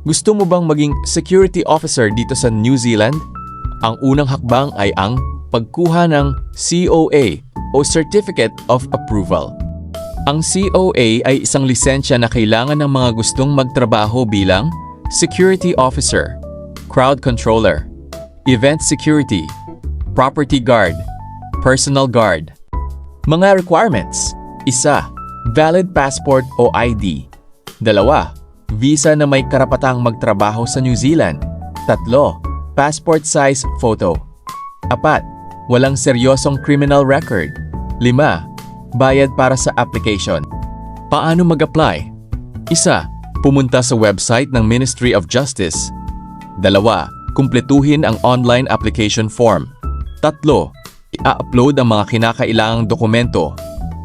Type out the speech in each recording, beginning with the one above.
Gusto mo bang maging security officer dito sa New Zealand? Ang unang hakbang ay ang pagkuha ng COA o Certificate of Approval. Ang COA ay isang lisensya na kailangan ng mga gustong magtrabaho bilang security officer, crowd controller, event security, property guard, personal guard. Mga requirements: 1. Valid passport o ID. 2. Visa na may karapatang magtrabaho sa New Zealand. 3. Passport size photo. 4. Walang seryosong criminal record. 5. Bayad para sa application. Paano mag-apply? 1. Pumunta sa website ng Ministry of Justice. 2. Kumpletuhin ang online application form. 3. I-upload ang mga kinakailangang dokumento.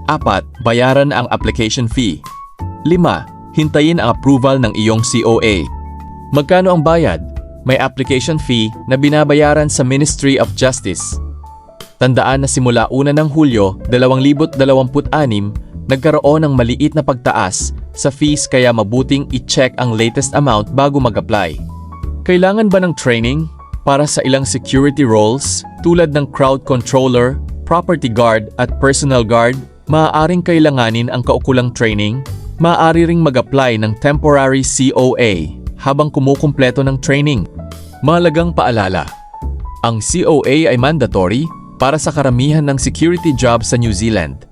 4. Bayaran ang application fee. 5. Hintayin ang approval ng iyong COA. Magkano ang bayad? May application fee na binabayaran sa Ministry of Justice. Tandaan na simula 1 ng Hulyo 2026, nagkaroon ng maliit na pagtaas sa fees kaya mabuting i-check ang latest amount bago mag-apply. Kailangan ba ng training? Para sa ilang security roles tulad ng crowd controller, property guard at personal guard, maaaring kailanganin ang kaukulang training. Maaari ring mag-apply ng temporary COA habang kumukumpleto ng training. Mahalagang paalala, ang COA ay mandatory para sa karamihan ng security jobs sa New Zealand.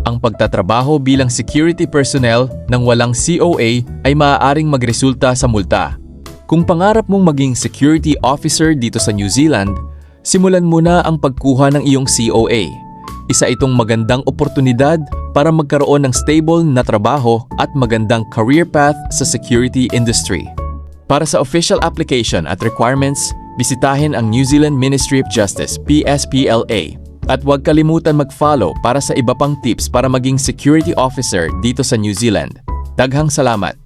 Ang pagtatrabaho bilang security personnel nang walang COA ay maaaring magresulta sa multa. Kung pangarap mong maging security officer dito sa New Zealand, simulan mo na ang pagkuha ng iyong COA. Isa itong magandang oportunidad para magkaroon ng stable na trabaho at magandang career path sa security industry. Para sa official application at requirements, bisitahin ang New Zealand Ministry of Justice (PSPLA) at huwag kalimutan mag-follow para sa iba pang tips para maging security officer dito sa New Zealand. Daghang salamat!